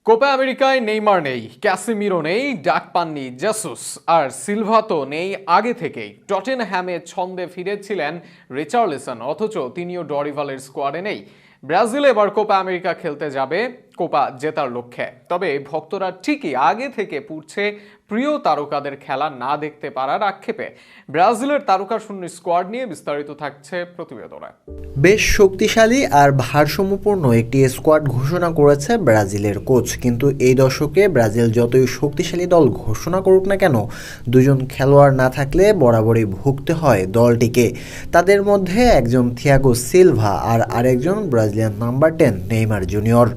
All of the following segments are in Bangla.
কোপা আমেরিকায় নেইমার নেই, ক্যাসিমিরো নেই, ডাক পাননি জেসুস, আর সিলভা তো নেই আগে থেকেই। টটেনহ্যামে ছন্দে ফিরেছিলেন রিচার্লিসন, অথচ তিনিও ডরিভালের স্কোয়াডে নেই। ব্রাজিল এবার কোপা আমেরিকা খেলতে যাবে কোপা জেতার লক্ষ্যে। তবে ভক্তরা ঠিকই আগে থেকে পুড়ছে প্রিয় তারকাদের খেলা না দেখতে পারার আক্ষেপে। ব্রাজিলের তারকা শূন্য স্কোয়াড নিয়ে বিস্তারিত থাকছে প্রতিবেদনে। বেশ শক্তিশালী আর ভারসাম্যপূর্ণ একটি স্কোয়াড ঘোষণা করেছে ব্রাজিলের কোচ, কিন্তু এই দশকে ব্রাজিল যতই শক্তিশালী দল ঘোষণা করুক না কেন, দুজন খেলোয়াড় না থাকলে বরাবরই ভুগতে হয় দলটিকে। তাদের মধ্যে একজন থিয়াগো সিলভা আর আরেকজন ব্রাজিলিয়ান নাম্বার 10 নেইমার জুনিয়র।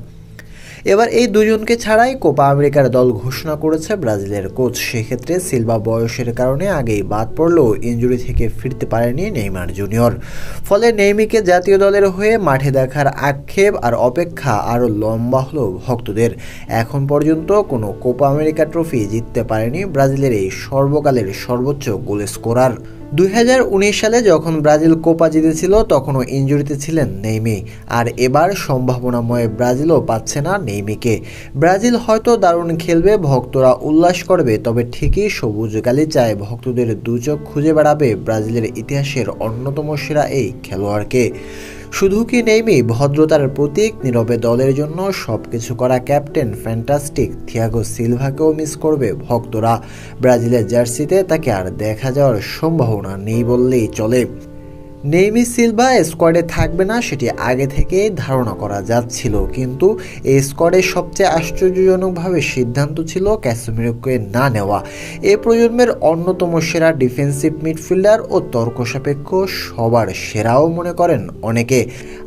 এবার এই দুজনকে ছাড়াই কোপা আমেরিকার দল ঘোষণা করেছে ব্রাজিলের কোচ। সেক্ষেত্রে সিলভা বয়সের কারণে আগেই বাদ পড়লেও ইনজুরি থেকে ফিরতে পারেনি নেইমার জুনিয়র। ফলে নেইমিকে জাতীয় দলের হয়ে মাঠে দেখার আক্ষেপ আর অপেক্ষা আরও লম্বা হলো ভক্তদের। এখন পর্যন্ত কোনো কোপা আমেরিকা ট্রফি জিততে পারেনি ব্রাজিলের এই সর্বকালের সর্বোচ্চ গোল স্কোরার। 2019 সালে যখন ব্রাজিল কোপা জিতেছিল তখনও ইনজুরিতে ছিলেন নেইমি, আর এবার সম্ভাবনাময় ব্রাজিলও পাচ্ছে না নেইমিকে। ব্রাজিল হয়তো দারুণ খেলবে, ভক্তরা উল্লাস করবে, তবে ঠিকই সবুজ গালিচায় ভক্তদের দুচোখ খুঁজে বেড়াবে ব্রাজিলের ইতিহাসের অন্যতম সেরা এই খেলোয়াড়কে। শুধু কি নেইমি ভদ্রতার প্রতীক, নীরবে দলের জন্য সবকিছু করা ক্যাপ্টেন ফ্যান্টাস্টিক থিয়াগো সিলভাকেও মিস করবে ভক্তরা। ব্রাজিলের জার্সিতে তাকে আর দেখা যাওয়ার সম্ভাবনা নেই বললেই চলে। নেইমি সিলভা স্কোয়াডে থাকবে না সেটি আগে থেকেই ধারণা করা যাচ্ছিল, কিন্তু এই স্কোয়াডের সবচেয়ে আশ্চর্যজনকভাবে সিদ্ধান্ত ছিল ক্যাসেমিরোকে না নেওয়া। এই প্রজন্মের অন্যতম সেরা ডিফেন্সিভ মিডফিল্ডার ও তর্কসাপেক্ষ সবার সেরাও মনে করেন অনেকে।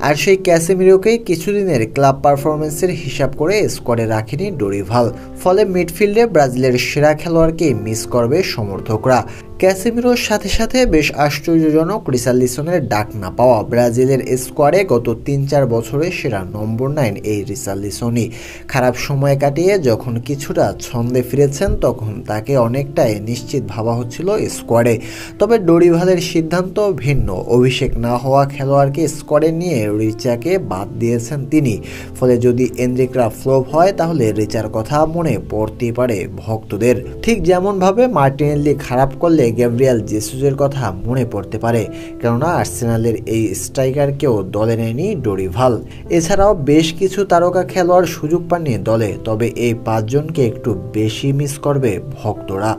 আর সেই ক্যাসেমিরোকেই কিছুদিনের ক্লাব পারফরমেন্সের হিসাব করে স্কোয়াডে রাখেনি ডরিভাল। ফলে মিডফিল্ডে ব্রাজিলের সেরা খেলোয়াড়কেই মিস করবে সমর্থকরা। ক্যাসেমিরোর সাথে সাথে বেশ আশ্চর্যজনক রিচার্লিসনের ডাক না পাওয়া। ব্রাজিলের স্কোয়াডে গত 3-4 বছরে সেরা নম্বর 9 এই রিচার্লিসনই। খারাপ সময় কাটিয়ে যখন কিছুটা ছন্দে ফিরেছেন তখন তাকে অনেকটাই নিশ্চিত ভাবা হচ্ছিল স্কোয়াডে। তবে ডরিভালের সিদ্ধান্ত ভিন্ন। অভিষেক না হওয়া খেলোয়াড়কে স্কোয়াডে নিয়ে রিচাকে বাদ দিয়েছেন তিনি। ফলে যদি এনরিকরা ফ্লপ হয় তাহলে রিচার কথা মনে পড়তেই পারে ভক্তদের। ঠিক যেমনভাবে মার্টিনেল্লি খারাপ করলে গ্যাব্রিয়েল জেসুসের কথা মনে পড়তে পারে, কেননা আর্সেনালের এই স্ট্রাইকারকেও দলে নেয়নি ডরিভাল। এছাড়াও বেশ কিছু তারকা খেলোয়াড় সুযোগ পাননি দলে, তবে এই 5 জনকে একটু বেশি মিস করবে ভক্তরা।